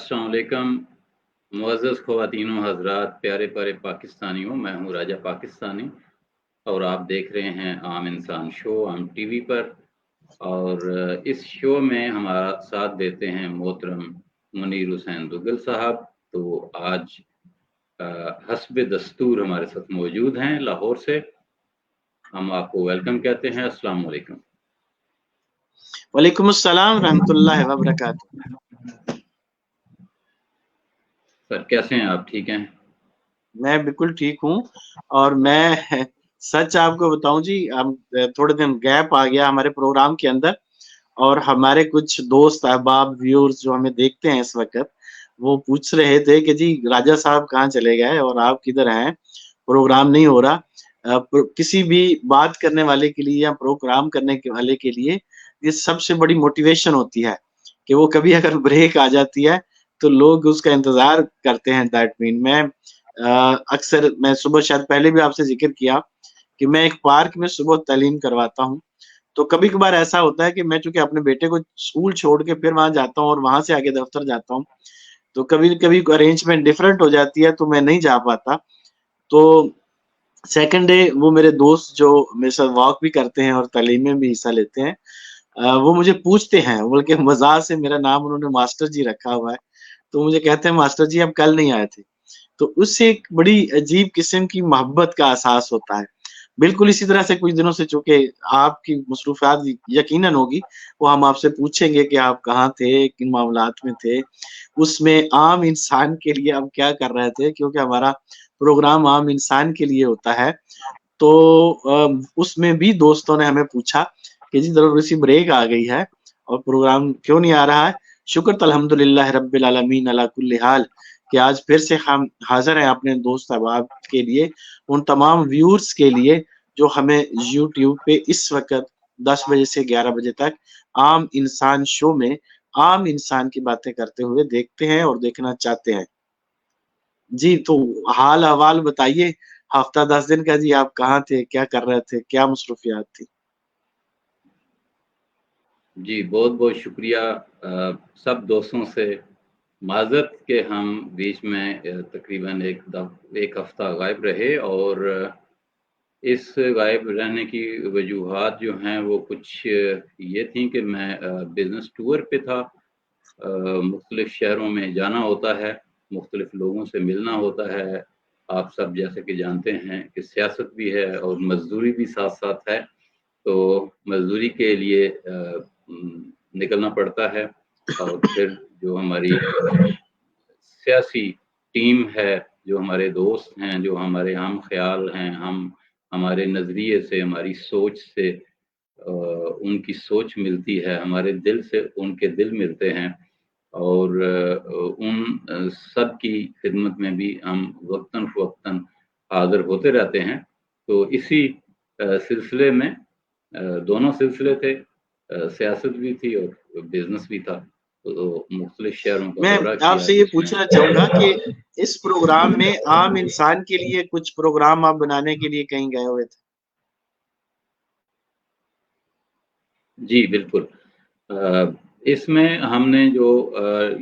अस्सलाम वालेकुम मुअज़्ज़ज़ ख़वातीन व हज़रात, प्यारे प्यारे पाकिस्तानियों, मैं हूँ राजा पाकिस्तानी और आप देख रहे हैं आम इंसान शो आम टीवी पर। और इस शो में हमारा साथ देते हैं मोहतरम मुनीर हुसैन दुग्गल साहब। तो आज हस्ब दस्तूर हमारे साथ मौजूद हैं लाहौर से। हम आपको वेलकम कहते हैं। अस्सलाम वालेकुम। वालेकुम अस्सलाम रहमतुल्लाहि व बरकातुहू। सर कैसे हैं आप? ठीक हैं? मैं बिल्कुल ठीक हूँ। और मैं सच आपको बताऊं जी, हम थोड़े दिन गैप आ गया हमारे प्रोग्राम के अंदर, और हमारे कुछ दोस्त अहबाब व्यूअर्स जो हमें देखते हैं इस वक्त, वो पूछ रहे थे कि जी राजा साहब कहाँ चले गए और आप किधर हैं, प्रोग्राम नहीं हो रहा। किसी भी बात करने वाले के लिए या प्रोग्राम करने के वाले के लिए ये सबसे बड़ी मोटिवेशन होती है कि वो कभी अगर ब्रेक आ जाती है तो लोग उसका इंतजार करते हैं। दैट मीन मैं अक्सर मैं सुबह, शायद पहले भी आपसे जिक्र किया कि मैं एक पार्क में सुबह तालीम करवाता हूँ। तो कभी कभार ऐसा होता है कि मैं चूंकि अपने बेटे को स्कूल छोड़ के फिर वहां जाता हूँ और वहां से आगे दफ्तर जाता हूँ, तो कभी कभी अरेंजमेंट डिफरेंट हो जाती है तो मैं नहीं जा पाता। तो सेकंड डे वो मेरे दोस्त जो मेरे साथ वॉक भी करते हैं और तालीम में भी हिस्सा लेते हैं, वो मुझे पूछते हैं, बल्कि मजाक से मेरा नाम उन्होंने मास्टर जी रखा हुआ है। तो मुझे कहते हैं मास्टर जी आप कल नहीं आए थे। तो उससे एक बड़ी अजीब किस्म की मोहब्बत का एहसास होता है। बिल्कुल इसी तरह से कुछ दिनों से, चूंकि आपकी मसरूफियात यकीनन होगी, वो हम आपसे पूछेंगे कि आप कहाँ थे, किन मामलात में थे, उसमें आम इंसान के लिए आप क्या कर रहे थे, क्योंकि हमारा प्रोग्राम आम इंसान के लिए होता है। तो उसमें भी दोस्तों ने हमें पूछा कि जी जरूर सी ब्रेक आ गई है और प्रोग्राम क्यों नहीं आ रहा है। शुक्र अल्हम्दुलिल्लाह रब्बिल आलमीन अला कुल्ली हाल कि आज फिर से हम हाजिर हैं अपने दोस्त अहबाब के लिए, उन तमाम व्यूअर्स के लिए जो हमें यूट्यूब पे इस वक्त 10 बजे से 11 बजे तक आम इंसान शो में आम इंसान की बातें करते हुए देखते हैं और देखना चाहते हैं। जी, तो हाल अहवाल बताइए, हफ्ता 10 दिन का जी आप कहाँ थे, क्या कर रहे थे, क्या मसरूफियात थी? जी बहुत बहुत शुक्रिया। सब दोस्तों से माज़रत के हम बीच में तकरीबन एक हफ्ता गायब रहे। और इस गायब रहने की वजूहात जो हैं वो कुछ ये थी कि मैं बिज़नेस टूर पे था। मुख्तलिफ शहरों में जाना होता है, मुख्तलिफ लोगों से मिलना होता है। आप सब जैसे कि जानते हैं कि सियासत भी है और मज़दूरी भी साथ साथ है। तो मज़दूरी के लिए निकलना पड़ता है। और फिर जो हमारी सियासी टीम है, जो हमारे दोस्त हैं, जो हमारे हम ख्याल हैं, हम हमारे नज़रिए से, हमारी सोच से उनकी सोच मिलती है, हमारे दिल से उनके दिल मिलते हैं। और उन सब की खिदमत में भी हम वक्तन फ़वक्तन हाज़िर होते रहते हैं। तो इसी सिलसिले में दोनों सिलसिले थे, सियासत भी थी और बिज़नेस भी था। तो मुख्तलिफ शहरों का मैं दौरा किया आपसे ये जिसमें पूछना चाहूंगा कि इस प्रोग्राम में आम इंसान के लिए कुछ प्रोग्राम आप बनाने के लिए कहीं गए हुए थे? जी बिल्कुल। इसमें हमने जो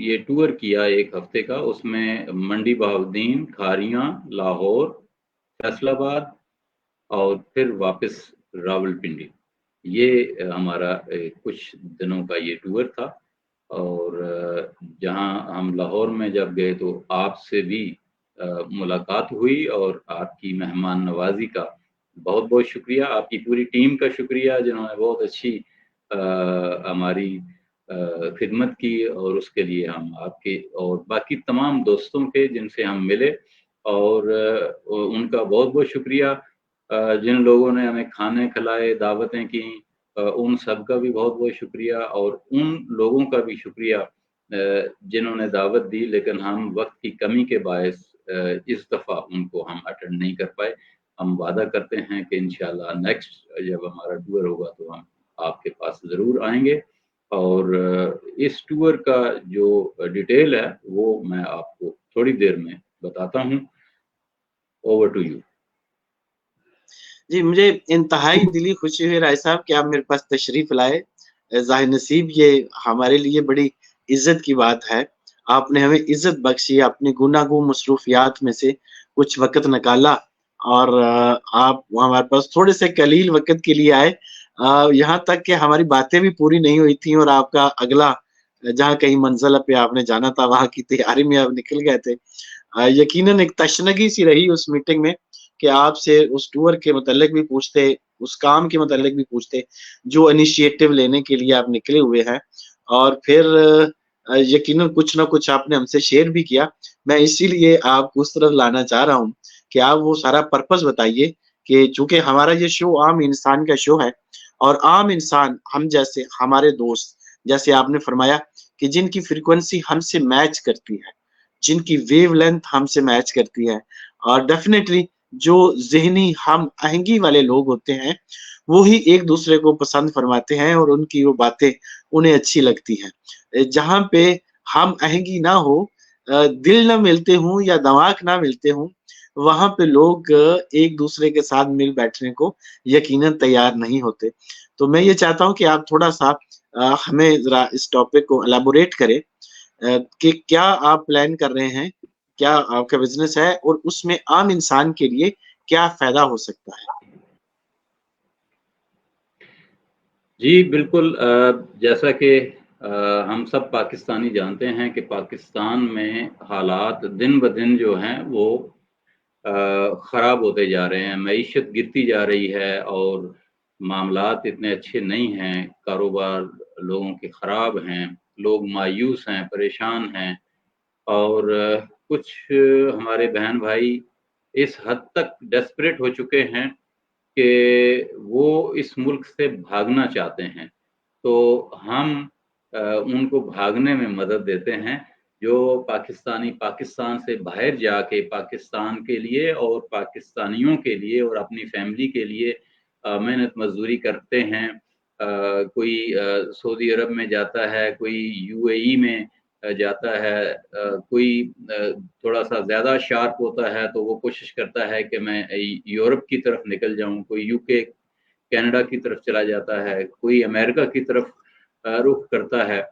ये टूर किया एक हफ्ते का, उसमें मंडी बहाउद्दीन, खारियां, लाहौर, फैसलाबाद और फिर वापस रावलपिंडी। ये हमारा कुछ दिनों का ये टूर था। और जहां हम लाहौर में जब गए तो आपसे भी मुलाकात हुई और आपकी मेहमान नवाजी का बहुत बहुत शुक्रिया। आपकी पूरी टीम का शुक्रिया जिन्होंने बहुत अच्छी हमारी खिदमत की। और उसके लिए हम आपके और बाकी तमाम दोस्तों के जिनसे हम मिले, और उनका बहुत बहुत शुक्रिया। जिन लोगों ने हमें खाने खिलाए, दावतें की, उन सब का भी बहुत बहुत शुक्रिया। और उन लोगों का भी शुक्रिया जिन्होंने दावत दी लेकिन हम वक्त की कमी के बायस इस दफ़ा उनको हम अटेंड नहीं कर पाए। हम वादा करते हैं कि इंशाल्लाह नेक्स्ट जब हमारा टूर होगा तो हम आपके पास ज़रूर आएंगे। और इस टूर का जो डिटेल है वो मैं आपको थोड़ी देर में बताता हूँ। Over to you. जी, मुझे इंतहाई दिली खुशी हुई राय साहब कि आप मेरे पास तशरीफ लाए। ज़ाहिर नसीब ये हमारे लिए बड़ी इज्जत की बात है। आपने हमें इज्जत बख्शी, अपनी गुनागो मसरूफियात में से कुछ वक्त निकाला और आप हमारे पास थोड़े से कलील वक्त के लिए आए। यहाँ तक कि हमारी बातें भी पूरी नहीं हुई थी और आपका अगला जहाँ कहीं मंजिल पे आपने जाना था वहाँ की तैयारी में आप निकल गए थे। यकीनन एक तशनगी सी रही उस मीटिंग में कि आपसे उस टूर के मुतालिक भी पूछते, उस काम के मुतालिक भी पूछते जो इनिशिएटिव लेने के लिए आप निकले हुए हैं। और फिर यकीनन कुछ ना कुछ आपने हमसे शेयर भी किया। मैं इसीलिए आपको उस तरफ लाना चाह रहा हूँ कि आप वो सारा पर्पस बताइए कि चूंकि हमारा ये शो आम इंसान का शो है और आम इंसान हम जैसे हमारे दोस्त, जैसे आपने फरमाया कि जिनकी फ्रीक्वेंसी हमसे मैच करती है, जिनकी वेवलेंथ हमसे मैच करती है, और डेफिनेटली जो ज़हनी हम आहंगी वाले लोग होते हैं, वो ही एक दूसरे को पसंद फरमाते हैं और उनकी वो बातें उन्हें अच्छी लगती हैं। जहाँ पे हम आहंगी ना हो, दिल ना मिलते हों या दिमाग ना मिलते हों, वहाँ पे लोग एक दूसरे के साथ मिल बैठने को यकीनन तैयार नहीं होते। तो मैं ये चाहता हूँ कि आप थोड़ा-सा हमें ज़रा इस टॉपिक को एलैबोरेट करें कि क्या आप प्लान कर रहे हैं? क्या आपका बिज़नेस है और उसमें आम इंसान के लिए क्या फ़ायदा हो सकता है? जी, बिल्कुल जैसा कि हम सब पाकिस्तानी जानते हैं कि पाकिस्तान में हालात दिन-ब-दिन जो हैं वो ख़राब होते जा रहे हैं, मईशत गिरती जा रही है और मामलात इतने अच्छे नहीं हैं, कारोबार लोगों के ख़राब हैं, लोग मायूस हैं, परेशान हैं और कुछ हमारे बहन-भाई इस हद तक डेस्परेट हो चुके हैं कि वो इस मुल्क से भागना चाहते हैं। तो हम उनको भागने में मदद देते हैं। जो पाकिस्तानी पाकिस्तान से बाहर जाके पाकिस्तान के लिए और पाकिस्तानियों के लिए और अपनी फैमिली के लिए मेहनत मज़दूरी करते हैं। कोई सऊदी अरब में जाता है, कोई यूएई में जाता है, कोई थोड़ा-सा ज़्यादा शार्प होता है तो वो कोशिश करता है कि मैं यूरोप की तरफ निकल जाऊँ, कोई यूके, कनाडा की तरफ चला जाता है, कोई अमेरिका की तरफ रुख करता है।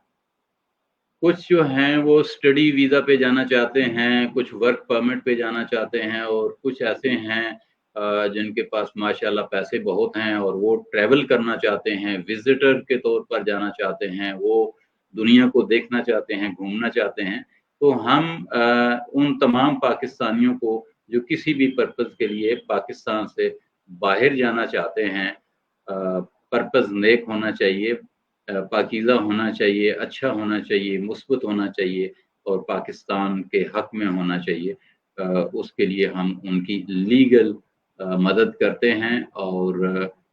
कुछ जो हैं वो स्टडी वीज़ा पे जाना चाहते हैं, कुछ वर्क परमिट पे जाना चाहते हैं और कुछ ऐसे हैं जिनके पास माशाल्लाह पैसे बहुत हैं और वो ट्रैवल करना चाहते हैं, विज़िटर के तौर पर जाना चाहते हैं, वो दुनिया को देखना चाहते हैं, घूमना चाहते हैं। तो हम उन तमाम पाकिस्तानियों को जो किसी भी पर्पज़ के लिए पाकिस्तान से बाहर जाना चाहते हैं, पर्पज़ नेक होना चाहिए, पाकीज़ा होना चाहिए, अच्छा होना चाहिए, मुस्बत होना चाहिए और पाकिस्तान के हक़ में होना चाहिए। उसके लिए हम उनकी लीगल मदद करते हैं और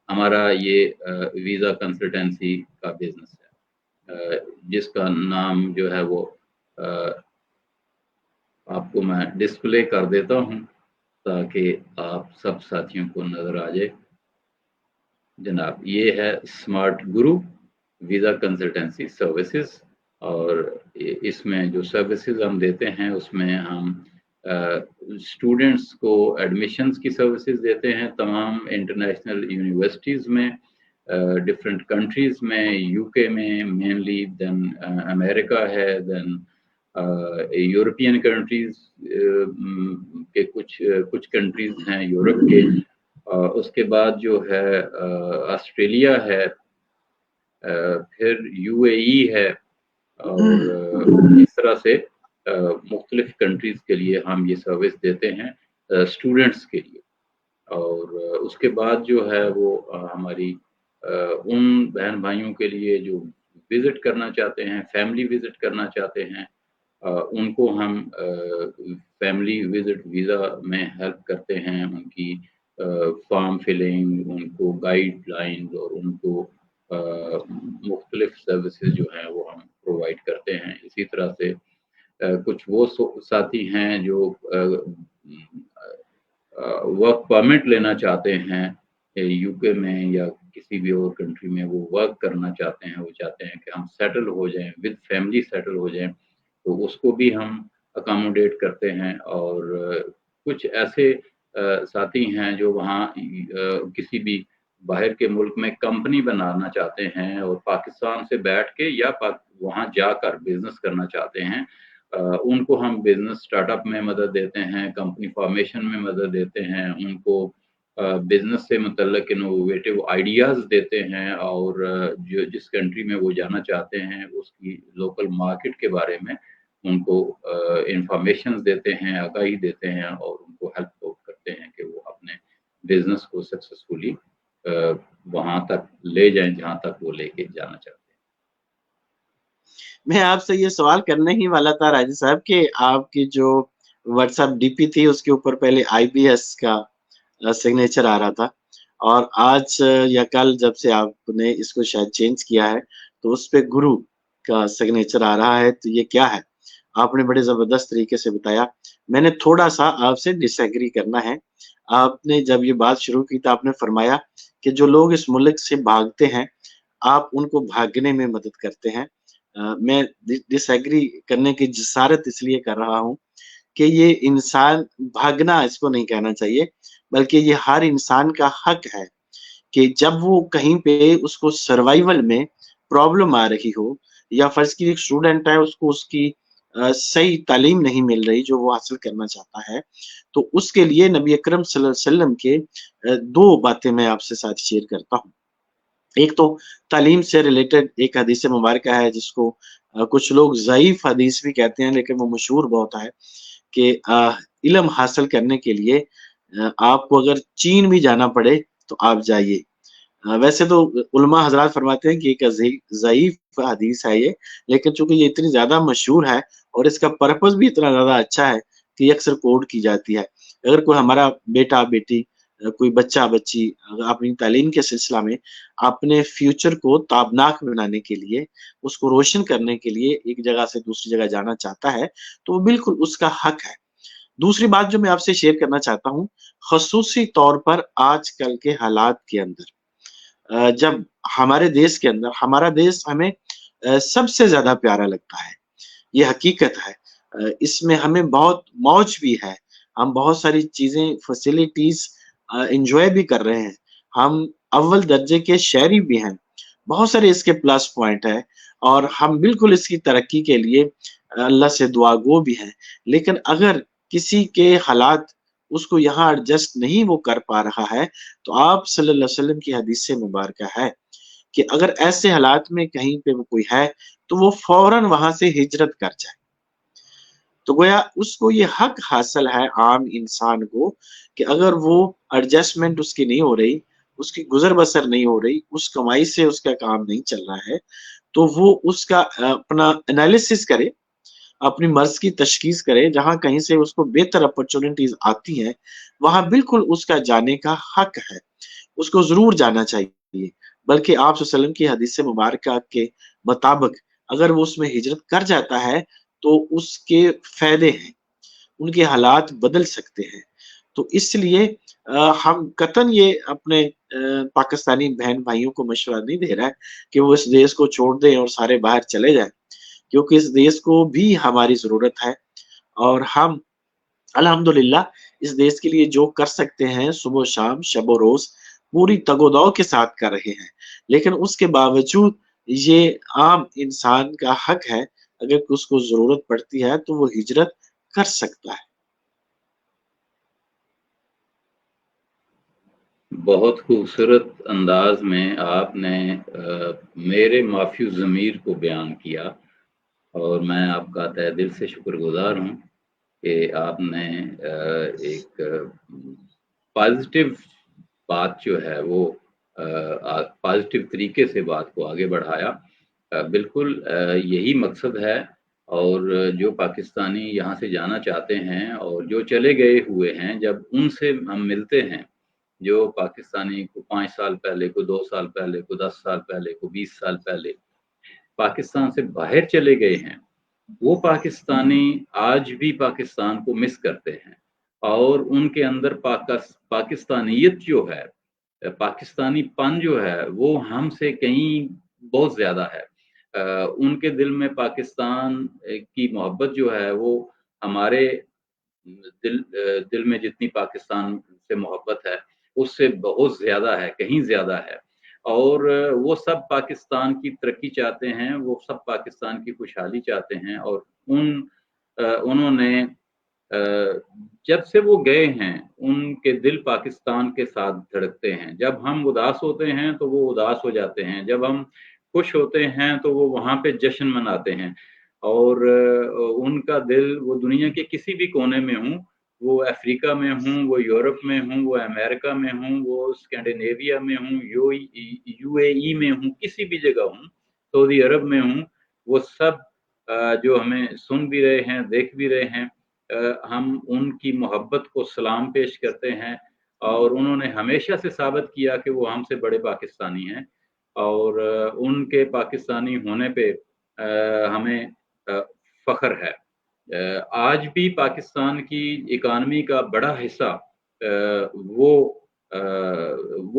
हमारा ये वीज़ा कंसल्टेंसी का बिज़नेस है, जिसका नाम जो है वो आपको मैं डिस्प्ले कर देता हूँ ताकि आप सब साथियों को नज़र आ जाए। जनाब, ये है स्मार्ट गुरु वीज़ा कंसल्टेंसी सर्विसेज और इसमें जो सर्विसेज हम देते हैं उसमें हम स्टूडेंट्स को एडमिशन्स की सर्विसेज देते हैं तमाम इंटरनेशनल यूनिवर्सिटीज़ में, डिफरेंट कंट्रीज़ में, यूके में मेनली, देन अमेरिका है, देन यूरोपियन कंट्रीज़ के कुछ कंट्रीज़ हैं यूरोप के, उसके बाद जो है ऑस्ट्रेलिया है, फिर यूएई है और इस तरह से मुख्तलिफ कंट्रीज़ के लिए हम ये सर्विस देते हैं स्टूडेंट्स के लिए। और उसके बाद जो है वो हमारी उन बहन भाइयों के लिए जो विज़िट करना चाहते हैं, फैमिली विज़िट करना चाहते हैं, उनको हम फैमिली विज़िट वीज़ा में हेल्प करते हैं, उनकी फॉर्म फिलिंग, उनको गाइडलाइंस और उनको मुख्तलिफ सर्विसेज जो हैं वो हम प्रोवाइड करते हैं। इसी तरह से कुछ वो साथी हैं जो वर्क परमिट लेना चाहते हैं यूके में या किसी भी और कंट्री में, वो वर्क करना चाहते हैं, वो चाहते हैं कि हम सेटल हो जाएँ, विद फैमिली सेटल हो जाएँ, तो उसको भी हम अकोमोडेट करते हैं। और कुछ ऐसे साथी हैं जो वहाँ किसी भी बाहर के मुल्क में कंपनी बनाना चाहते हैं और पाकिस्तान से बैठ के या वहाँ जाकर बिज़नेस करना चाहते हैं। उनको हम बिजनेस स्टार्टअप में मदद देते हैं, कंपनी फॉर्मेशन में मदद देते हैं, उनको बिजनेस से मुतल्लिक इनोवेटिव आइडियाज़ देते हैं, और जो जिस कंट्री में वो जाना चाहते हैं उसकी लोकल मार्केट के बारे में उनको इंफॉर्मेशन देते हैं, आगाही देते हैं, और उनको हेल्प आउट करते हैं कि वो अपने बिजनेस को सक्सेसफुली वहां तक ले जाएं जहां तक वो लेके जाना चाहते हैं। मैं आपसे ये सवाल करने ही वाला था राजीव साहब कि आपकी जो व्हाट्सएप डीपी थी उसके ऊपर पहले आईबीएस का सिग्नेचर आ रहा था, और आज या कल जब से आपने इसको शायद चेंज किया है तो उस पे गुरु का सिग्नेचर आ रहा है। तो ये क्या है? आपने बड़े जबरदस्त तरीके से बताया। मैंने थोड़ा सा आपसे डिसएग्री करना है। आपने जब ये बात शुरू की तो आपने फरमाया कि जो लोग इस मुल्क से भागते हैं आप उनको भागने में मदद करते हैं। मैं डिसएग्री करने की जसारत इसलिए कर रहा हूँ कि ये इंसान भागना इसको नहीं कहना चाहिए, बल्कि ये हर इंसान का हक है कि जब वो कहीं पे उसको सर्वाइवल में प्रॉब्लम आ रही हो, या फर्ज की एक स्टूडेंट है उसको उसकी सही तालीम नहीं मिल रही जो वो हासिल करना चाहता है, तो उसके लिए नबी अकरम सल्लल्लाहु अलैहि वसल्लम के 2 बातें मैं आपसे साथ शेयर करता हूँ। एक तो तालीम से रिलेटेड एक हदीस मुबारका है जिसको कुछ लोग ज़ईफ़ हदीस भी कहते हैं, लेकिन वो मशहूर बहुत है कि इल्म हासिल करने के लिए आपको अगर चीन भी जाना पड़े तो आप जाइए। वैसे तो उलमा हज़रात फरमाते हैं कि एक ज़ईफ़ हदीस है ये, लेकिन चूँकि ये इतनी ज़्यादा मशहूर है और इसका पर्पस भी इतना ज़्यादा अच्छा है कि ये अक्सर कोट की जाती है। अगर कोई हमारा बेटा-बेटी कोई बच्चा-बच्ची अपनी तालीम के सिलसिला में अपने फ्यूचर को ताबनाक बनाने के लिए, उसको रोशन करने के लिए एक जगह से दूसरी जगह जाना चाहता है, तो वो बिल्कुल उसका हक है। दूसरी बात जो मैं आपसे शेयर करना चाहता हूँ, ख़ुसूसी तौर पर आजकल के हालात के अंदर जब हमारे देश के अंदर हमारा देश हमें सबसे ज़्यादा प्यारा लगता है, ये हकीकत है। इसमें हमें बहुत मौज भी है, हम बहुत सारी चीज़ें फैसिलिटीज़ एन्जॉय भी कर रहे हैं, हम अव्वल दर्जे के शहरी भी हैं, बहुत सारे इसके प्लस पॉइंट हैं और हम बिल्कुल इसकी तरक्की के लिए अल्लाह से दुआगो भी हैं। लेकिन अगर किसी के हालात उसको यहाँ एडजस्ट नहीं वो कर पा रहा है, तो आप सल्लल्लाहु अलैहि वसल्लम की हदीस से मुबारका है कि अगर ऐसे हालात में कहीं पे वो कोई है, तो वो फ़ौरन वहाँ से हिजरत कर जाए। तो गोया उसको ये हक हासिल है आम इंसान को कि अगर वो एडजस्टमेंट उसकी नहीं हो रही, उसकी गुज़र-बसर नहीं हो रही, उस कमाई से उसका काम नहीं चल रहा है, तो वो उसका अपना एनालिसिस करे, अपनी मर्ज़ की तशख़ीस करे, जहाँ कहीं से उसको बेहतर अपॉर्च्युनिटीज़ आती हैं, वहाँ बिल्कुल उसका जाने का हक है। उसको ज़रूर जाना चाहिए। बल्कि आप सल्लल्लाहु अलैहि वसल्लम की हदीस मुबारका के मुताबिक अगर वो उसमें हिजरत कर जाता है, तो उसके फ़ायदे हैं, उनके हालात बदल सकते हैं। तो इसलिए हम कतई ये अपने पाकिस्तानी बहन-भाइयों को मशवरा नहीं दे रहा है कि वो इस देश को छोड़ दें और सारे बाहर चले जाएँ, क्योंकि इस देश को भी हमारी ज़रूरत है और हम अल्हम्दुलिल्लाह इस देश के लिए जो कर सकते हैं सुबह-शाम, शब-ओ-रोज़ पूरी तगो-दो के साथ कर रहे हैं। लेकिन उसके बावजूद ये आम इंसान का हक है, अगर उसको ज़रूरत पड़ती है तो वो हिजरत कर सकता है। बहुत खूबसूरत अंदाज में आपने मेरे माफ़ी ज़मीर को बयान किया, और मैं आपका तहे दिल से शुक्रगुज़ार हूँ कि आपने एक पॉज़िटिव बात जो है वो पॉज़िटिव तरीके से बात को आगे बढ़ाया। बिल्कुल यही मकसद है, और जो पाकिस्तानी यहाँ से जाना चाहते हैं और जो चले गए हुए हैं, जब उनसे हम मिलते हैं, जो पाकिस्तानी को 5 साल पहले, को 2 साल पहले, को 10 साल पहले, को 20 साल पहले पाकिस्तान से बाहर चले गए हैं, वो पाकिस्तानी आज भी पाकिस्तान को मिस करते हैं, और उनके अंदर पाकिस्तानियत जो है, पाकिस्तानीपन जो है, वो हमसे कहीं बहुत ज़्यादा है। उनके दिल में पाकिस्तान की मोहब्बत जो है वो हमारे दिल में जितनी पाकिस्तान से मोहब्बत है, उससे बहुत ज़्यादा है, कहीं ज़्यादा है। और वो सब पाकिस्तान की तरक्की चाहते हैं, वो सब पाकिस्तान की खुशहाली चाहते हैं, और उन انہوں نے جب سے وہ گئے ہیں ان کے دل پاکستان کے ساتھ دھڑکتے ہیں. جب ہم اداس ہوتے ہیں تو وہ اداس ہو جاتے ہیں, جب ہم خوش ہوتے ہیں تو وہ وہاں پہ جشن مناتے ہیں, اور ان کا دل وہ دنیا کے کسی بھی کونے میں ہوں, وہ افریقہ میں ہوں, وہ یورپ میں ہوں, وہ امریکہ میں ہوں, وہ اسکینڈینیویا میں ہوں, یو اے ای میں ہوں, کسی بھی جگہ ہوں, سعودی عرب میں ہوں, وہ سب جو ہمیں سن بھی رہے ہیں, دیکھ بھی رہے ہیں, ہم ان کی محبت کو سلام پیش کرتے ہیں. اور انہوں نے ہمیشہ سے ثابت کیا کہ وہ ہم سے بڑے پاکستانی ہیں, اور ان کے پاکستانی ہونے پہ ہمیں فخر ہے. آج بھی پاکستان کی اکانومی کا بڑا حصہ وہ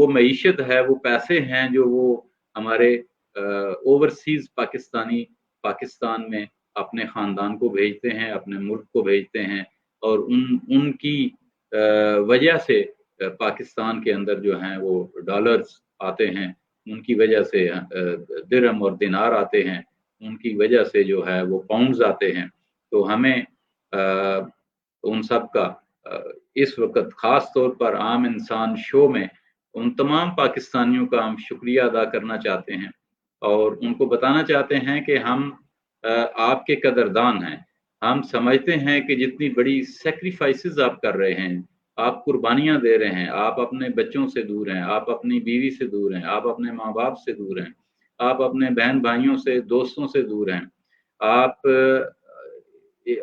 معیشت ہے, وہ پیسے ہیں جو وہ ہمارے اوورسیز پاکستانی پاکستان میں اپنے خاندان کو بھیجتے ہیں, اپنے ملک کو بھیجتے ہیں, اور ان کی وجہ سے پاکستان کے اندر جو ہیں وہ ڈالرز آتے ہیں, ان کی وجہ سے درہم اور دینار آتے ہیں, ان کی وجہ سے جو ہے وہ پاؤنڈز آتے ہیں. تو ہمیں ان سب کا اس وقت خاص طور پر عام انسان شو میں ان تمام پاکستانیوں کا ہم شکریہ ادا کرنا چاہتے ہیں, اور ان کو بتانا چاہتے ہیں کہ ہم آپ کے قدردان ہیں. ہم سمجھتے ہیں کہ جتنی بڑی سیکریفائسز آپ کر رہے ہیں, آپ قربانیاں دے رہے ہیں, آپ اپنے بچوں سے دور ہیں, آپ اپنی بیوی سے دور ہیں, آپ اپنے ماں باپ سے دور ہیں, آپ اپنے بہن بھائیوں سے, دوستوں سے دور ہیں, آپ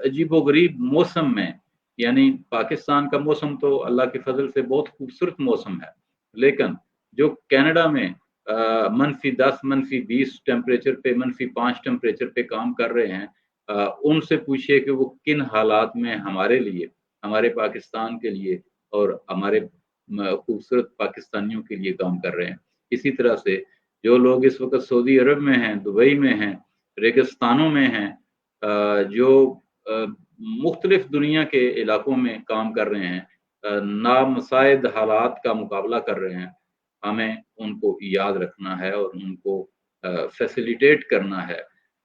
عجیب و غریب موسم میں, یعنی پاکستان کا موسم تو اللہ کے فضل سے بہت خوبصورت موسم ہے, لیکن جو کینیڈا میں -10 -20 ٹیمپریچر پہ, -5 ٹیمپریچر پہ کام کر رہے ہیں, ان سے پوچھئے کہ وہ کن حالات میں ہمارے لیے, ہمارے پاکستان کے لیے اور ہمارے خوبصورت پاکستانیوں کے لیے کام کر رہے ہیں. اسی طرح سے جو لوگ اس وقت سعودی عرب میں ہیں, دبئی میں ہیں, ریگستانوں میں ہیں, جو مختلف دنیا کے علاقوں میں کام کر رہے ہیں, نامساعد حالات کا مقابلہ کر رہے ہیں, ہمیں ان کو یاد رکھنا ہے اور ان کو فیسیلیٹیٹ کرنا ہے,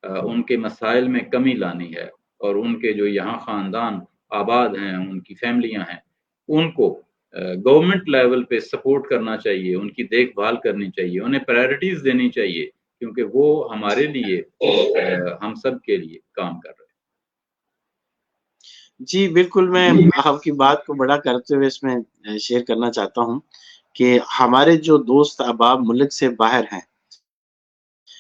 ان کے مسائل میں کمی لانی ہے, اور ان کے جو یہاں خاندان آباد ہیں, ان کی فیملیاں ہیں, ان کو گورنمنٹ لیول پہ سپورٹ کرنا چاہیے, ان کی دیکھ بھال کرنی چاہیے, انہیں پرائرٹیز دینی چاہیے, کیونکہ وہ ہمارے لیے, ہم سب کے لیے کام کر رہے ہیں. جی بالکل, میں آپ کی بات کو بڑا کرتے ہوئے اس میں شیئر کرنا چاہتا ہوں کہ ہمارے جو دوست احباب ملک سے باہر ہیں,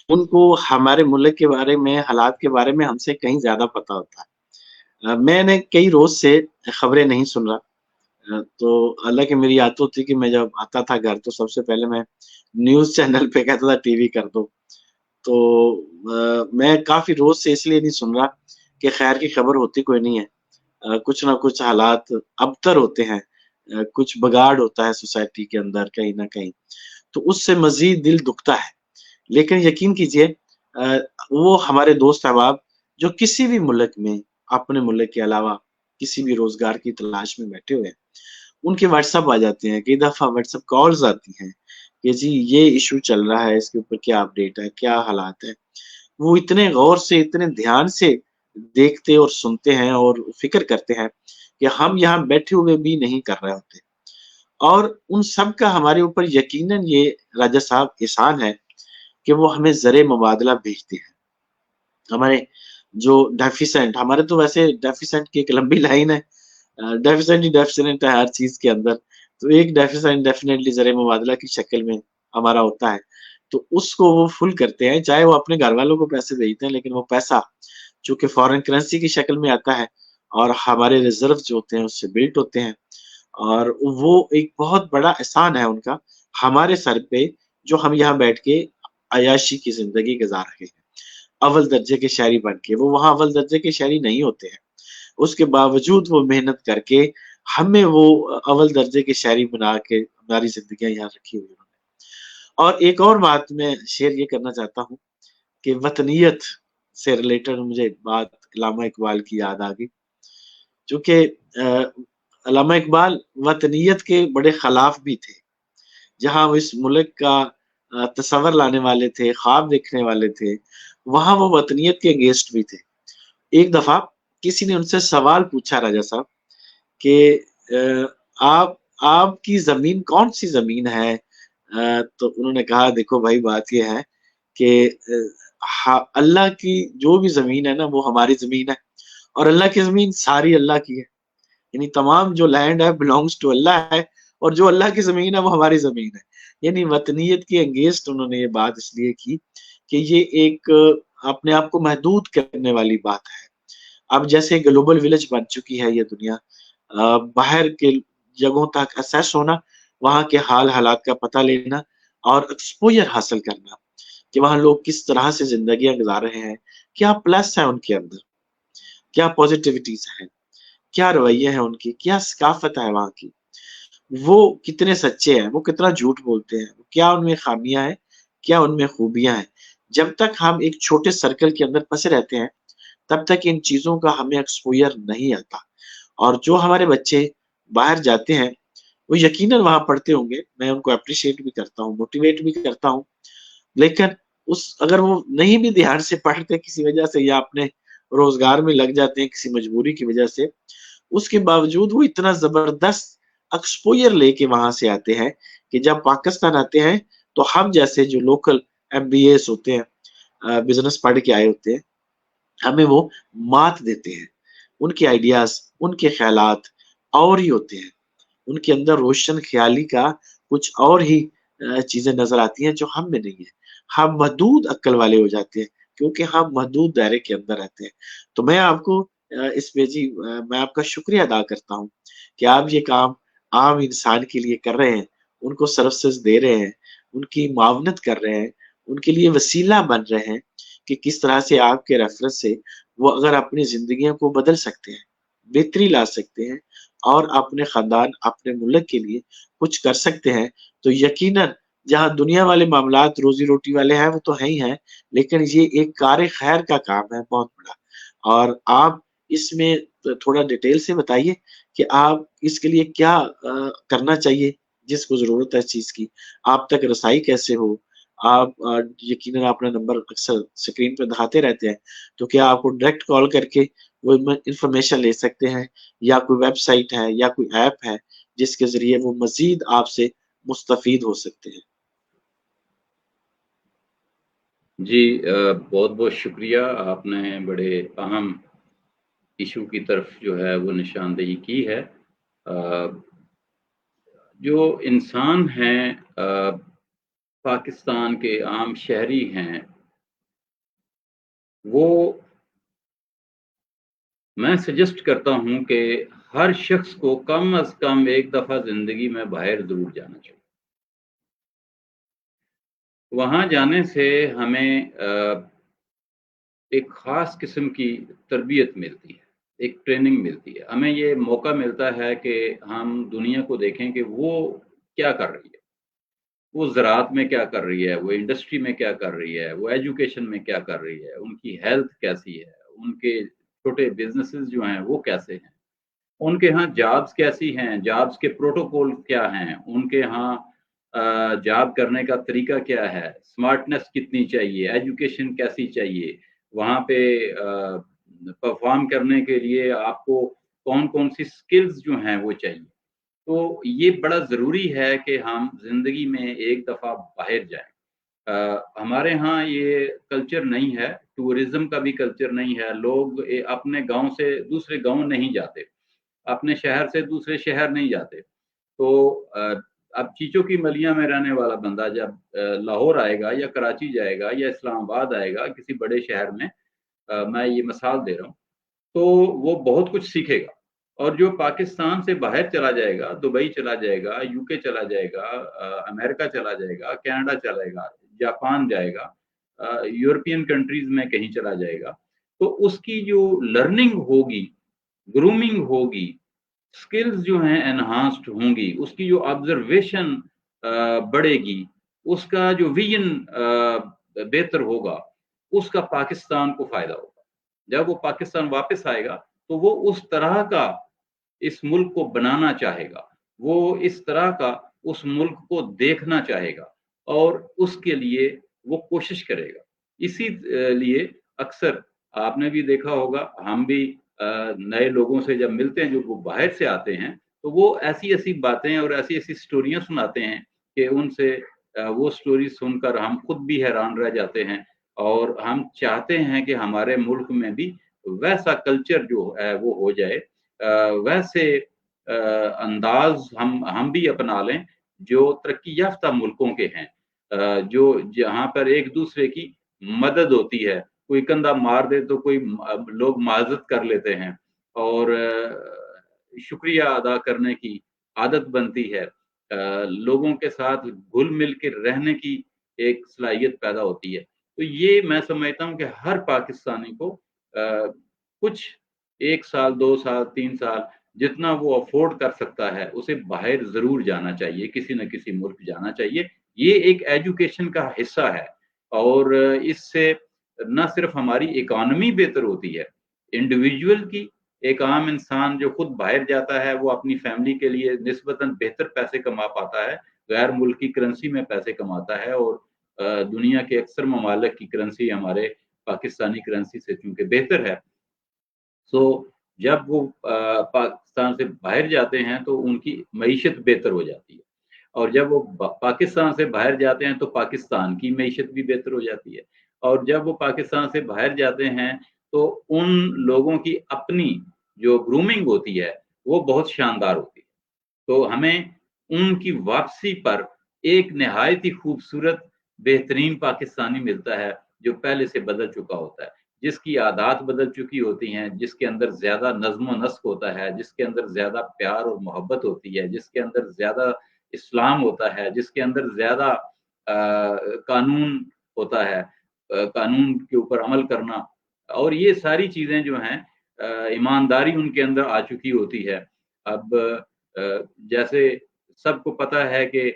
ان کو ہمارے ملک کے بارے میں, حالات کے بارے میں ہم سے کہیں زیادہ پتا ہوتا ہے. میں نے کئی روز سے خبریں نہیں سن رہا, تو اللہ کی میری عادت ہوتی کہ میں جب آتا تھا گھر تو سب سے پہلے میں نیوز چینل پہ کہتا تھا ٹی وی کر دو. تو میں کافی روز سے اس لیے نہیں سن رہا کہ خیر کی خبر ہوتی کوئی نہیں ہے, کچھ نہ کچھ حالات ابتر ہوتے ہیں, کچھ بگاڑ ہوتا ہے سوسائٹی کے اندر کہیں نہ کہیں, تو اس سے مزید دل دکھتا ہے. لیکن یقین کیجئے وہ ہمارے دوست احباب جو کسی بھی ملک میں اپنے ملک کے علاوہ کسی بھی روزگار کی تلاش میں بیٹھے ہوئے ہیں, ان کے واٹس ایپ آ جاتے ہیں, کئی دفعہ واٹس ایپ کالز آتی ہیں کہ جی یہ ایشو چل رہا ہے, اس کے اوپر کیا اپڈیٹ ہے, کیا حالات ہے. وہ اتنے غور سے, اتنے دھیان سے دیکھتے اور سنتے ہیں اور فکر کرتے ہیں کہ ہم یہاں بیٹھے ہوئے بھی نہیں کر رہے ہوتے. اور ان سب کا ہمارے اوپر یقیناً یہ راجہ صاحب احسان ہے کہ وہ ہمیں زر مبادلہ بھیجتے ہیں. ہمارے جو ڈیفیسنٹ, ہمارے تو ویسے ڈیفیسنٹ کی ایک لمبی لائن ہے, ڈیفیسنٹ ہی ڈیفیسنٹ ہے ہر چیز کے اندر, تو ایک ڈیفیسنٹ ڈیفینیٹلی زر مبادلہ کی شکل میں ہمارا ہوتا ہے, تو اس کو وہ فل کرتے ہیں, چاہے وہ اپنے گھر والوں کو پیسے بھیجتے ہیں, لیکن وہ پیسہ چونکہ فارن کرنسی کی شکل میں آتا ہے اور ہمارے ریزرو جو ہوتے ہیں اس سے بلٹ ہوتے ہیں, اور وہ ایک بہت بڑا احسان ہے ان کا ہمارے سر پہ, جو ہم یہاں بیٹھ کے عیاشی کی زندگی گزار رہے ہیں, اول درجے کے شہری بن کے. وہ وہاں اول درجے کے شہری نہیں ہوتے ہیں, اس کے باوجود وہ محنت کر کے ہمیں وہ اول درجے کے شہری بنا کے ہماری زندگیاں یہاں رکھی ہوئی انہوں نے. اور ایک اور بات میں شیئر یہ کرنا چاہتا ہوں کہ وطنیت سے ریلیٹڈ مجھے بات علامہ اقبال کی یاد آ گئی, چونکہ علامہ اقبال وطنیت کے بڑے خلاف بھی تھے. جہاں وہ اس ملک کا تصور لانے والے تھے, خواب دیکھنے والے تھے, وہاں وہ وطنیت کے اگینسٹ بھی تھے. ایک دفعہ किसी ने उनसे सवाल पूछा राजा साहब कि आपकी जमीन कौन सी जमीन है? तो उन्होंने कहा देखो भाई बात ये है कि अल्लाह की जो भी जमीन है ना वो हमारी जमीन है, और अल्लाह की जमीन सारी अल्लाह की है, यानी तमाम जो लैंड है बिलोंग्स टू अल्लाह है, और जो अल्लाह की जमीन है वो हमारी जमीन है। यानी वतनीयत के अगेंस्ट उन्होंने ये बात इसलिए की कि ये एक अपने आप को महदूद करने वाली बात है। अब जैसे ग्लोबल विलेज बन चुकी है ये दुनिया, बाहर के जगहों तक असेस होना, वहाँ के हाल हालात का पता लेना और एक्सपोजर हासिल करना कि वहाँ लोग किस तरह से जिंदगियां गुजार रहे हैं, क्या प्लस है उनके अंदर, क्या पॉजिटिविटीज हैं, क्या रवैये हैं उनकी, क्या सकाफत है वहाँ की, वो कितने सच्चे हैं, वो कितना झूठ बोलते हैं, क्या उनमें खामियां हैं, क्या उनमें खूबियां हैं। जब तक हम एक छोटे सर्कल के अंदर फंसे रहते हैं तब तक इन चीजों का हमें एक्सपोजर नहीं आता। और जो हमारे बच्चे बाहर जाते हैं वो यकीनन वहां पढ़ते होंगे, मैं उनको अप्रिशिएट भी करता हूँ, मोटिवेट भी करता हूँ, लेकिन उस अगर वो नहीं भी ध्यान से पढ़ते किसी वजह से या अपने रोजगार में लग जाते हैं किसी मजबूरी की वजह से, उसके बावजूद वो इतना जबरदस्त एक्सपोजर लेके वहां से आते हैं कि जब पाकिस्तान आते हैं तो हम जैसे जो लोकल MBAs होते हैं, बिजनेस पढ़ के आए होते हैं, हमें वो मात देते हैं। उनके आइडियाज, उनके ख्यालात और ही होते हैं, उनके अंदर रोशन ख्याली का कुछ और ही चीजें नजर आती हैं जो हम में नहीं है। हम महदूद अक्ल वाले हो जाते हैं क्योंकि हम महदूद दायरे के अंदर रहते हैं। तो मैं आपको इस पे जी मैं आपका शुक्रिया अदा करता हूँ कि आप ये काम आम इंसान के लिए कर रहे हैं, उनको सर्विसेज दे रहे हैं, उनकी मुआवनत कर रहे हैं, उनके लिए वसीला बन रहे हैं कि किस तरह से आपके रेफरेंस से वो अगर अपनी जिंदगियों को बदल सकते हैं, बेहतरी ला सकते हैं और अपने खानदान, अपने मुल्क के लिए कुछ कर सकते हैं, तो यकीनन जहाँ दुनिया वाले मामलात रोजी-रोटी वाले हैं वो तो है ही हैं, लेकिन ये एक कार खैर का काम है बहुत बड़ा। और आप इसमें थोड़ा डिटेल से बताइए कि आप इसके लिए क्या करना चाहिए, जिसको ज़रूरत है इस चीज़ की? आप तक रसाई कैसे हो? आप यकीनन अपना नंबर अक्सर स्क्रीन पे दिखाते रहते हैं, तो क्या आपको डायरेक्ट कॉल करके वो इन्फॉर्मेशन ले सकते हैं, या कोई वेबसाइट है या कोई ऐप है जिसके ज़रिए वो मज़ीद आपसे मुस्तफ़ीद हो सकते हैं? जी बहुत-बहुत शुक्रिया, आपने बड़े अहम इश्यू की तरफ जो है वो निशानदेही की है। जो इंसान हैं पाकिस्तान के आम शहरी हैं, वो मैं सजेस्ट करता हूँ कि हर शख्स को कम अज़ कम एक दफ़ा ज़िंदगी में बाहर ज़रूर जाना चाहिए। वहाँ जाने से हमें एक ख़ास किस्म की तरबियत मिलती है, एक ट्रेनिंग मिलती है। हमें ये मौका मिलता है कि हम दुनिया को देखें कि वो क्या कर रही है, वो ज़राअत में क्या कर रही है, वो इंडस्ट्री में क्या कर रही है, वो एजुकेशन में क्या कर रही है, उनकी हेल्थ कैसी है, उनके छोटे बिज़नेसेस जो हैं वो कैसे हैं, उनके यहाँ जॉब्स कैसी हैं, जॉब्स के प्रोटोकॉल क्या हैं, उनके यहाँ जॉब करने का तरीका क्या है, स्मार्टनेस कितनी चाहिए, एजुकेशन कैसी चाहिए, वहाँ पे परफ़ॉर्म करने के लिए आपको कौन-कौन सी स्किल्स जो हैं वो चाहिए। तो ये बड़ा ज़रूरी है कि हम ज़िंदगी में एक दफ़ा बाहर जाएँ। हमारे यहाँ ये कल्चर नहीं है, टूरिज़्म का भी कल्चर नहीं है, लोग अपने गाँव से दूसरे गाँव नहीं जाते, अपने शहर से दूसरे शहर नहीं जाते। तो अब चींचों की मलिया में रहने वाला बंदा जब लाहौर आएगा या कराची जाएगा या इस्लामाबाद आएगा किसी बड़े शहर में, मैं ये मिसाल दे रहा हूँ, तो वो बहुत कुछ सीखेगा। और जो पाकिस्तान से बाहर चला जाएगा, दुबई चला जाएगा, यूके चला जाएगा, अमेरिका चला जाएगा, कनाडा चलेगा, जापान जाएगा, यूरोपियन कंट्रीज़ में कहीं चला जाएगा, तो उसकी जो लर्निंग होगी, ग्रूमिंग होगी, स्किल्स जो हैं एनहांस्ड होंगी, उसकी जो ऑब्ज़र्वेशन बढ़ेगी, उसका जो विज़न बेहतर होगा, उसका पाकिस्तान को फ़ायदा होगा। जब वो पाकिस्तान वापस आएगा, तो वो उस तरह का इस मुल्क को बनाना चाहेगा। वो इस तरह का उस मुल्क को देखना चाहेगा और उसके लिए वो कोशिश करेगा। इसी लिए अक्सर आपने भी देखा होगा, हम भी नए लोगों से जब मिलते हैं जो वो बाहर से आते हैं, तो वो ऐसी ऐसी बातें और ऐसी ऐसी स्टोरियां सुनाते हैं कि उनसे वो स्टोरी सुनकर हम खुद भी हैरान रह जाते हैं, और हम चाहते हैं कि हमारे मुल्क में भी वैसा कल्चर जो है वो हो जाए, वैसे अंदाज हम भी अपना लें जो तरक्की याफ्ता मुल्कों के हैं, जो जहाँ पर एक दूसरे की मदद होती है, कोई कंधा मार दे तो कोई लोग माजत कर लेते हैं, और शुक्रिया अदा करने की आदत बनती है, लोगों के साथ घुल मिल के रहने की एक सलाहियत पैदा होती है। तो ये मैं समझता हूँ कि हर पाकिस्तानी को कुछ 1 साल, 2 साल, 3 साल जितना वो अफ़ोर्ड कर सकता है, उसे बाहर ज़रूर जाना चाहिए, किसी न किसी मुल्क जाना चाहिए। ये एक एजुकेशन का हिस्सा है, और इससे न सिर्फ़ हमारी इकॉनमी बेहतर होती है, इंडिविजुअल की, एक आम इंसान जो खुद बाहर जाता है, वो अपनी फैमिली के लिए निस्बतन बेहतर पैसे कमा पाता है, गैर मुल्की करेंसी में पैसे कमाता है, और दुनिया के अक्सर ममालिक की करेंसी हमारे पाकिस्तानी करेंसी से चूँकि बेहतर है, सो जब वो पाकिस्तान से बाहर जाते हैं तो उनकी मईशत बेहतर हो जाती है, और जब वो पाकिस्तान से बाहर जाते हैं तो पाकिस्तान की मईशत भी बेहतर हो जाती है, और जब वो पाकिस्तान से बाहर जाते हैं तो उन लोगों की अपनी जो ग्रूमिंग होती है वो बहुत शानदार होती है। तो हमें उनकी वापसी पर एक निहायत ही खूबसूरत बेहतरीन पाकिस्तानी मिलता है, जो पहले से बदल चुका होता है, जिसकी आदत बदल चुकी होती हैं, जिसके अंदर ज़्यादा नज़्म-ओ-नस्क होता है, जिसके अंदर ज़्यादा प्यार और मोहब्बत होती है, जिसके अंदर ज़्यादा इस्लाम होता है, जिसके अंदर ज़्यादा कानून होता है, कानून के ऊपर अमल करना, और ये सारी चीज़ें जो हैं, ईमानदारी उनके अंदर आ चुकी होती है। अब जैसे सबको पता है कि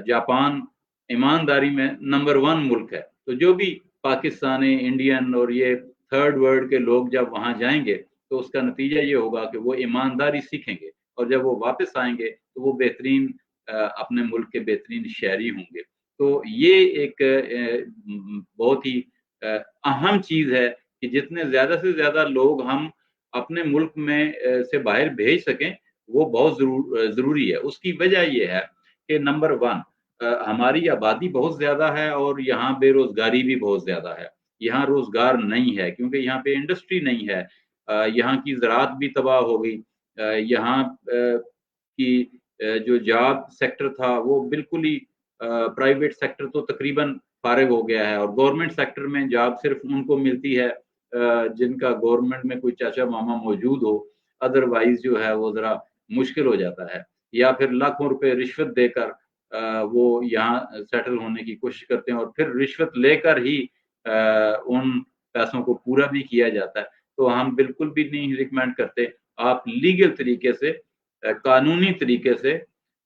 जापान ईमानदारी में नंबर 1 मुल्क है, तो जो भी पाकिस्तानी, इंडियन और ये थर्ड वर्ल्ड के लोग जब वहाँ जाएँगे, तो उसका नतीजा ये होगा कि वो ईमानदारी सीखेंगे, और जब वो वापस आएँगे, तो वो बेहतरीन अपने मुल्क के बेहतरीन शहरी होंगे। तो ये एक बहुत ही अ, अहम चीज़ है कि जितने ज़्यादा से ज़्यादा लोग हम अपने मुल्क में से बाहर भेज सकें, वो बहुत ज़रूरी है। उसकी वजह ये है कि नंबर 1, हमारी आबादी बहुत ज़्यादा है और यहाँ बेरोज़गारी भी बहुत ज़्यादा है। यहाँ रोज़गार नहीं है क्योंकि यहाँ पे इंडस्ट्री नहीं है। यहाँ की ज़राअत भी तबाह हो गई। यहाँ की जो जॉब सेक्टर था वो बिल्कुल ही प्राइवेट सेक्टर तो तकरीबन फ़ारिग हो गया है, और गवर्नमेंट सेक्टर में जॉब सिर्फ़ उनको मिलती है जिनका गवर्नमेंट में कोई चाचा-मामा मौजूद हो, अदरवाइज़ जो है वो ज़रा मुश्किल हो जाता है, या फिर लाखों रुपए रिश्वत देकर वो यहाँ सेटल होने की कोशिश करते हैं, और फिर रिश्वत लेकर ही उन पैसों को पूरा भी किया जाता है। तो हम बिल्कुल भी नहीं रिकमेंड करते, आप लीगल तरीके से, कानूनी तरीके से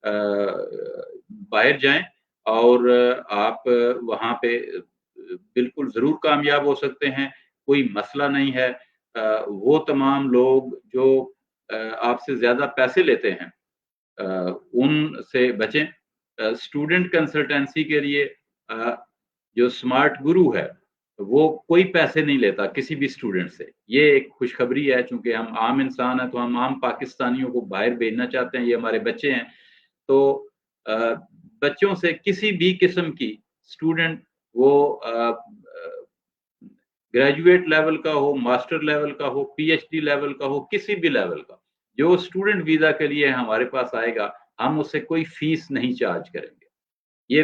बाहर जाएँ, और आप वहाँ पे बिल्कुल ज़रूर कामयाब हो सकते हैं, कोई मसला नहीं है। वो तमाम लोग जो आपसे ज़्यादा पैसे लेते हैं, उनसे बचें। स्टूडेंट कंसल्टेंसी के लिए अ, जो स्मार्ट गुरु है, वो कोई पैसे नहीं लेता किसी भी स्टूडेंट से। ये एक खुशखबरी है, चूँकि हम आम इंसान हैं, तो हम आम पाकिस्तानियों को बाहर भेजना चाहते हैं, ये हमारे बच्चे हैं। तो अ, बच्चों से किसी भी किस्म की स्टूडेंट, वो ग्रेजुएट लेवल का हो, मास्टर लेवल का हो, पीएचडी लेवल का हो, किसी भी लेवल का, जो स्टूडेंट वीज़ा के लिए हमारे पास आएगा, हम उससे कोई फ़ीस नहीं चार्ज करेंगे। ये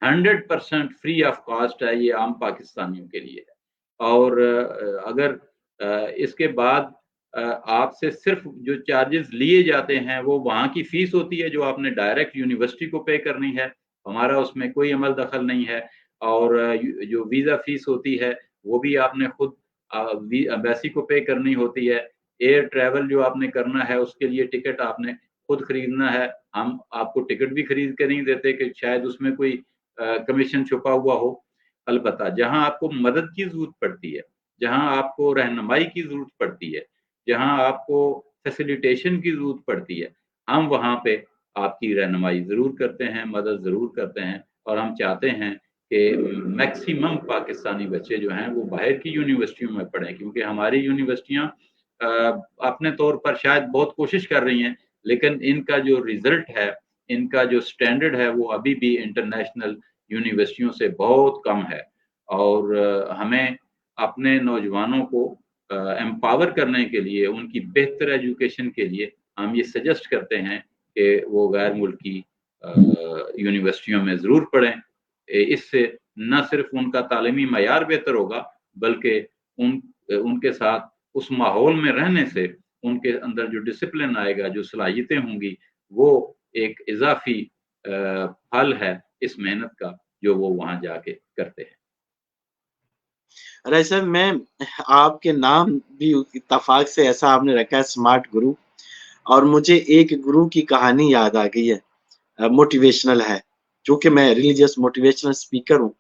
100% फ्री ऑफ कॉस्ट है, ये आम पाकिस्तानियों के लिए है। और अगर इसके बाद आपसे सिर्फ़ जो चार्जेज़ लिए जाते हैं, वो वहाँ की फ़ीस होती है, जो आपने डायरेक्ट यूनिवर्सिटी को पे करनी है। हमारा उसमें कोई अमल दखल नहीं है, और जो वीज़ा फ़ीस होती है, वो भी आपने खुद एम्बेसी को पे करनी होती है। एयर ट्रैवल जो आपने करना है, उसके लिए टिकट आपने खुद खरीदना है। हम आपको टिकट भी खरीद के नहीं देते कि शायद उसमें कोई कमीशन छुपा हुआ हो। अलबत्ता जहाँ आपको मदद की ज़रूरत पड़ती है, जहाँ आपको रहनुमाई की ज़रूरत पड़ती है, जहाँ आपको फैसिलिटेशन की ज़रूरत पड़ती है, हम वहाँ पे आपकी रहनुमाई ज़रूर करते हैं, मदद ज़रूर करते हैं, और हम चाहते हैं कि मैक्सिमम पाकिस्तानी बच्चे जो हैं वो बाहर की यूनिवर्सिटियों में पढ़ें, क्योंकि हमारी यूनिवर्सिटियाँ अपने तौर पर शायद बहुत कोशिश कर रही हैं, लेकिन इनका जो रिजल्ट है, इनका जो स्टैंडर्ड है, वो अभी भी इंटरनेशनल यूनिवर्सिटियों से बहुत कम है। और हमें अपने नौजवानों को एम्पावर करने के लिए, उनकी बेहतर एजुकेशन के लिए हम ये सजेस्ट करते हैं कि वो गैर मुल्की यूनिवर्सिटियों में ज़रूर पढ़ें। इससे न सिर्फ उनका तालीमी मयार बेहतर होगा, बल्कि उनके साथ उस माहौल में रहने से उनके अंदर जो डिसिप्लिन आएगा, जो सलाहियतें होंगी, वो एक इजाफी फल है इस मेहनत का जो वो वहां जाके करते हैं। राय साहब, मैं आपके नाम भी इत्तेफाक से ऐसा आपने रखा है, स्मार्ट गुरु, और मुझे एक गुरु की कहानी याद आ गई है, मोटिवेशनल है, जो कि मैं रिलीजियस मोटिवेशनल स्पीकर हूँ,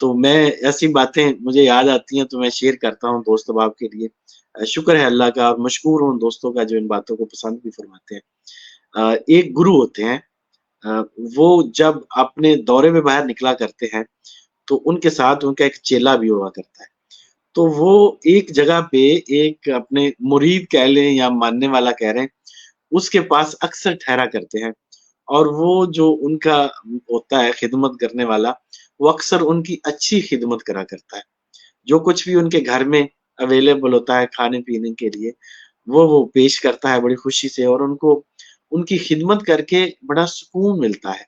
तो मैं ऐसी बातें मुझे याद आती हैं तो मैं शेयर करता हूँ दोस्त अहबाब के लिए। शुक्र है अल्लाह का, मशकूर हूँ दोस्तों का जो इन बातों को पसंद भी फरमाते हैं। एक गुरु होते हैं, वो जब अपने दौरे में बाहर निकला करते हैं तो उनके साथ उनका एक चेला भी हुआ करता है। तो वो एक जगह पे एक अपने मुरीद कह लें या मानने वाला कह रहे हैं, उसके पास अक्सर ठहरा करते हैं, और वो जो उनका होता है खिदमत करने वाला, वो अक्सर उनकी अच्छी खिदमत करा करता है। जो कुछ भी उनके घर में अवेलेबल होता है खाने पीने के लिए, वो पेश करता है बड़ी खुशी से, और उनको उनकी खिदमत करके बड़ा सुकून मिलता है।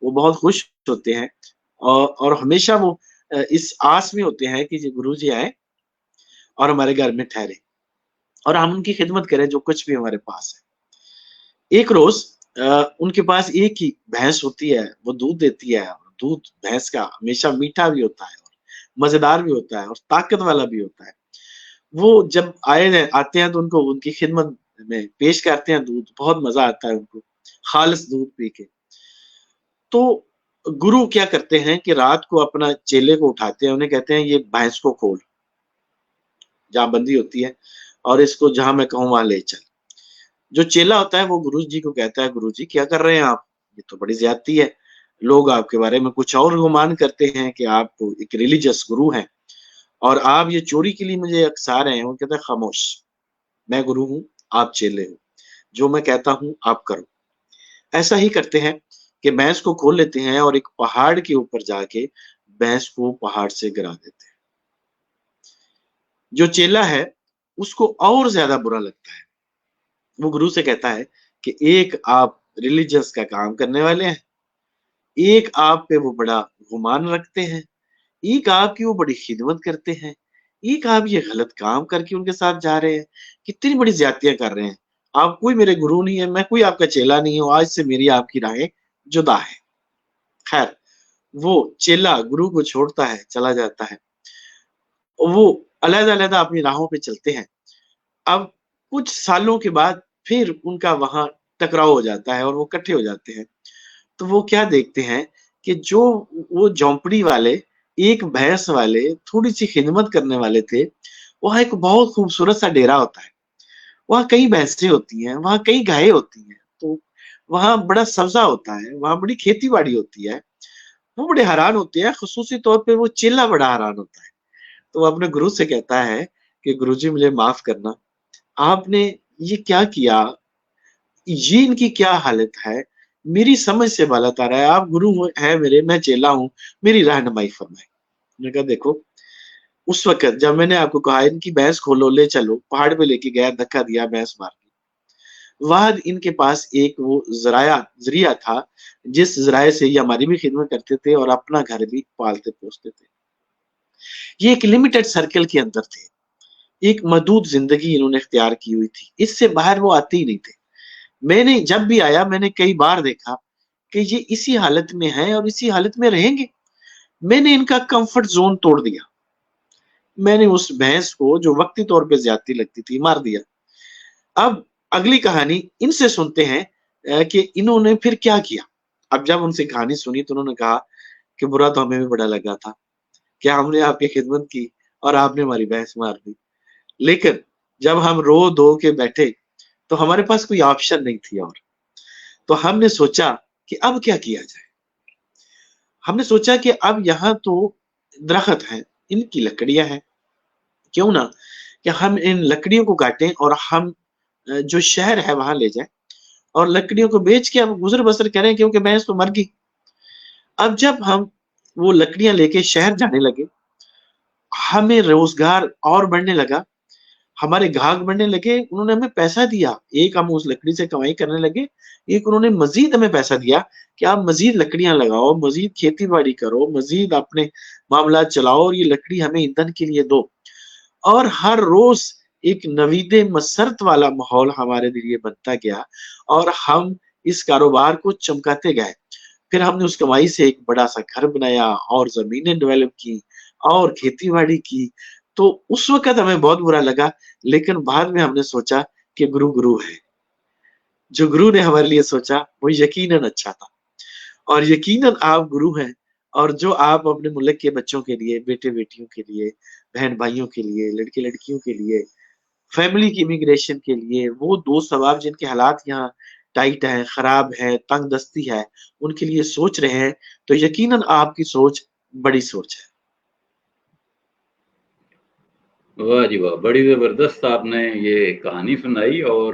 वो बहुत खुश होते हैं, और हमेशा वो इस आस में होते हैं कि जी गुरुजी आए और हमारे घर में ठहरे और हम उनकी खिदमत करें जो कुछ भी हमारे पास है। एक रोज उनके पास एक ही भैंस होती है, वो दूध देती है। दूध भैंस का हमेशा मीठा भी होता है और मजेदार भी होता है और ताकत वाला भी होता है। वो जब आते हैं तो उनको उनकी खिदमत में पेश करते हैं दूध, बहुत मजा आता है उनको खालिस दूध पी के। तो गुरु क्या करते हैं कि रात को अपना चेले को उठाते हैं, उन्हें कहते हैं ये भैंस को खोल जहाँ बंदी होती है, और इसको जहां मैं कहूँ वहां ले चल। जो चेला होता है वो गुरुजी को कहता है, गुरुजी क्या कर रहे हैं आप, ये तो बड़ी ज्यादती है। लोग आपके बारे में कुछ और गुमान करते हैं कि आप एक रिलीजियस गुरु हैं, और आप ये चोरी के लिए मुझे अकसा रहे हैं। वो कहता है खामोश, मैं गुरु हूँ, आप चेले हो, जो मैं कहता हूँ आप करो। ऐसा ही करते हैं कि भैंस को खोल लेते हैं और एक पहाड़ के ऊपर जाके भैंस को पहाड़ से गिरा देते हैं। जो चेला है उसको और ज्यादा बुरा लगता है। वो गुरु से कहता है कि एक आप रिलीजियस का काम करने वाले हैं, एक आप पे वो बड़ा गुमान रखते हैं, एक आपकी वो बड़ी खिदमत करते हैं, एक आप ये गलत काम करके उनके साथ जा रहे हैं, कितनी बड़ी ज्यादतियां कर रहे हैं। आप कोई मेरे गुरु नहीं है, मैं कोई आपका चेला नहीं हूँ, आज से मेरी आपकी राहें जुदा है। खैर, वो चेला गुरु को छोड़ता है, चला जाता है, वो अलग-अलग अपनी राहों पे चलते हैं। अब कुछ सालों के बाद फिर उनका वहां टकराव हो जाता है और वो इकट्ठे हो जाते हैं। तो वो क्या देखते हैं कि जो वो झोंपड़ी वाले, एक भैंस वाले, थोड़ी सी खिदमत करने वाले थे, वहां एक बहुत खूबसूरत सा डेरा होता है। वहां कई भैंसें होती हैं, वहां कई गायें होती हैं, तो वहां बड़ा सब्जा होता है, वहां बड़ी खेती बाड़ी होती है। वो बड़े हैरान होते हैं, खसूसी तौर पे वो चेला बड़ा हैरान होता है। तो वो अपने गुरु से कहता है कि गुरुजी मुझे माफ करना, आपने ये क्या किया, ये इनकी क्या हालत है, मेरी समझ से बालत आ रहा है। आप गुरु है मेरे, मैं चेला हूँ, मेरी रहनुमाई फरमाए। मैंने कहा देखो, उस वक्त जब मैंने आपको कहा इनकी भैंस खोलो ले चलो, पहाड़ पे लेके गया, धक्का दिया, भैंस मार दी। वहां इनके पास एक वो जरिया था, जिस जराये से ये हमारी भी खिदमत करते थे और अपना घर भी पालते पोसते थे। ये एक लिमिटेड सर्कल के अंदर थे, एक महदूद जिंदगी इन्होंने इख्तियार की हुई थी, इससे बाहर वो आते ही नहीं थे। मैंने जब भी आया, मैंने कई बार देखा कि ये इसी हालत में है और इसी हालत में रहेंगे। मैंने इनका कंफर्ट जोन तोड़ दिया। मैंने उस भैंस को जो वक्ती तौर पे ज्यादती लगती थी मार दिया। अब अगली कहानी इनसे सुनते हैं कि इन्होंने फिर क्या किया। अब जब उनसे कहानी सुनी तो उन्होंने कहा कि बुरा तो हमें भी बड़ा लगा था, क्या हमने आपकी खिदमत की और आपने हमारी भैंस मार दी। लेकिन जब हम रो धो के बैठे तो हमारे पास कोई ऑप्शन नहीं थी, और तो हमने सोचा कि अब क्या किया जाए। हमने सोचा कि अब यहाँ तो दरख्त हैं, इनकी लकड़ियां हैं, क्यों ना کہ ہم ان لکڑیوں کو کاٹیں اور ہم جو شہر ہے وہاں لے جائیں اور لکڑیوں کو بیچ کے ہم گزر بسر کریں، کیونکہ بھینس تو مر گئی۔ اب جب ہم وہ لکڑیاں لے کے شہر جانے لگے، ہمیں روزگار اور بڑھنے لگا، ہمارے گاہک بڑھنے لگے، انہوں نے ہمیں پیسہ دیا، ایک ہم اس لکڑی سے کمائی کرنے لگے، ایک انہوں نے مزید ہمیں پیسہ دیا کہ آپ مزید لکڑیاں لگاؤ، مزید کھیتی باڑی کرو، مزید اپنے معاملات چلاؤ اور یہ لکڑی ہمیں ایندھن کے لیے دو۔ اور ہر روز ایک نوید مسرت والا ماحول ہمارے لیے بنتا گیا اور ہم اس کاروبار کو چمکاتے گئے۔ پھر ہم نے اس کمائی سے ایک بڑا سا گھر بنایا اور زمینیں ڈیولپ کی اور کھیتی باڑی کی۔ تو اس وقت ہمیں بہت برا لگا، لیکن بعد میں ہم نے سوچا کہ گرو گرو ہے، جو گرو نے ہمارے لیے سوچا وہ یقیناً اچھا تھا، اور یقیناً آپ گرو ہیں، اور جو آپ اپنے ملک کے بچوں کے لیے، بیٹے بیٹیوں کے لیے، بہن بھائیوں کے لیے، لڑکے لڑکیوں کے لیے، فیملی کی امیگریشن کے لیے، وہ دوست احباب جن کے حالات یہاں ٹائٹ ہیں، خراب ہے، تنگ دستی ہے، ان کے لیے سوچ رہے ہیں، تو یقیناً آپ کی سوچ بڑی سوچ ہے۔ واہ جی واہ، بڑی زبردست آپ نے یہ کہانی سنائی، اور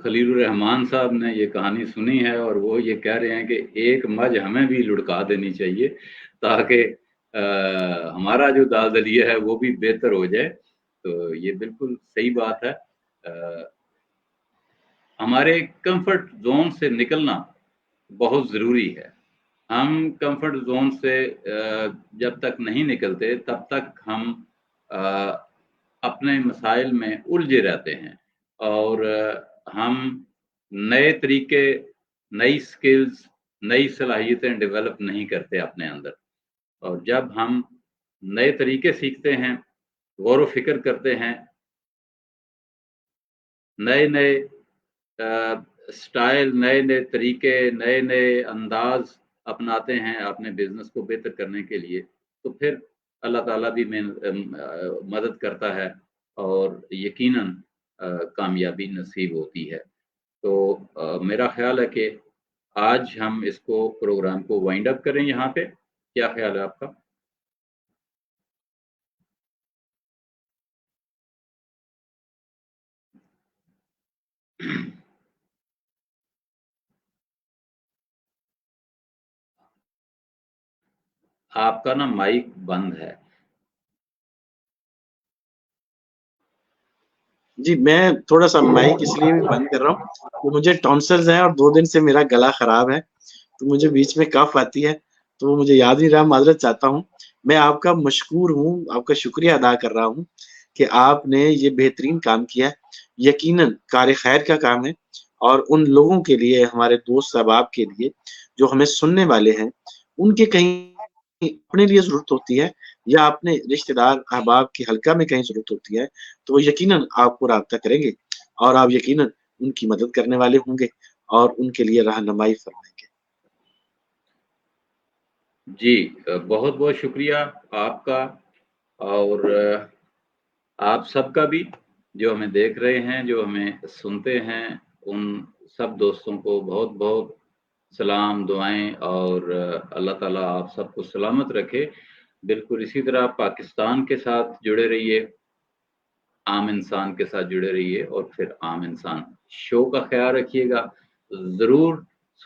خلیل الرحمان صاحب نے یہ کہانی سنی ہے اور وہ یہ کہہ رہے ہیں کہ ایک مجھ ہمیں بھی لڑکا دینی چاہیے تاکہ ہمارا جو دلدلیہ ہے وہ بھی بہتر ہو جائے۔ تو یہ بالکل صحیح بات ہے۔ ہمارے کمفرٹ زون سے نکلنا بہت ضروری ہے۔ ہم کمفرٹ زون سے جب تک نہیں نکلتے تب تک ہم اپنے مسائل میں الجھے رہتے ہیں، اور ہم نئے طریقے، نئی سکلز، نئی صلاحیتیں ڈیولپ نہیں کرتے اپنے اندر۔ اور جب ہم نئے طریقے سیکھتے ہیں، غور و فکر کرتے ہیں، نئے نئے سٹائل، نئے نئے طریقے، نئے نئے انداز اپناتے ہیں اپنے بزنس کو بہتر کرنے کے لیے، تو پھر اللہ تعالیٰ بھی مدد کرتا ہے اور یقیناً کامیابی نصیب ہوتی ہے۔ تو میرا خیال ہے کہ آج ہم اس کو پروگرام کو وائنڈ اپ کریں یہاں پہ، کیا خیال ہے آپ کا؟ آپ کا نا مائک بند ہے۔ جی میں تھوڑا سا مائک اس لیے بھی بند کر رہا ہوں کہ مجھے ٹونسلز ہیں اور 2 دن سے میرا گلا خراب ہے، تو مجھے بیچ میں کف آتی ہے، تو وہ مجھے یاد نہیں رہا، معذرت چاہتا ہوں۔ میں آپ کا مشکور ہوں، آپ کا شکریہ ادا کر رہا ہوں کہ آپ نے یہ بہترین کام کیا۔ یقیناً کار خیر کا کام ہے، اور ان لوگوں کے لیے، ہمارے دوست احباب کے لیے جو ہمیں سننے والے ہیں، ان کے کہیں اپنے لیے ضرورت ہوتی ہے یا اپنے رشتہ دار احباب کے حلقہ میں کہیں ضرورت ہوتی ہے، تو وہ یقیناً آپ کو رابطہ کریں گے اور آپ یقیناً ان کی مدد کرنے والے ہوں گے اور ان کے لیے رہنمائی فرمائیں گے۔ جی بہت بہت شکریہ آپ کا، اور آپ سب کا بھی، جو ہمیں دیکھ رہے ہیں، جو ہمیں سنتے ہیں، ان سب دوستوں کو بہت بہت سلام، دعائیں، اور اللہ تعالیٰ آپ سب کو سلامت رکھے۔ بالکل اسی طرح پاکستان کے ساتھ جڑے رہیے، عام انسان کے ساتھ جڑے رہیے، اور پھر عام انسان شو کا خیال رکھیے گا، ضرور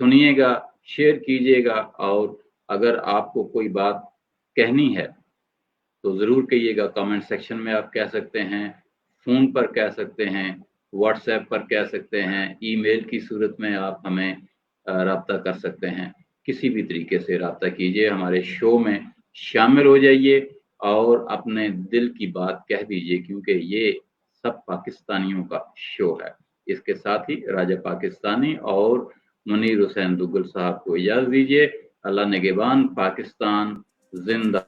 سنیے گا، شیئر کیجیے گا، اور اگر آپ کو کوئی بات کہنی ہے تو ضرور کہیے گا۔ کامنٹ سیکشن میں آپ کہہ سکتے ہیں، فون پر کہہ سکتے ہیں، واٹس ایپ پر کہہ سکتے ہیں، ای میل کی صورت میں آپ ہمیں رابطہ کر سکتے ہیں۔ کسی بھی طریقے سے رابطہ کیجیے، ہمارے شو میں شامل ہو جائیے اور اپنے دل کی بات کہہ دیجیے، کیونکہ یہ سب پاکستانیوں کا شو ہے۔ اس کے ساتھ ہی راجہ پاکستانی اور منیر حسین دگل صاحب کو اجازت دیجیے۔ اللہ نگہبان، پاکستان زندہ۔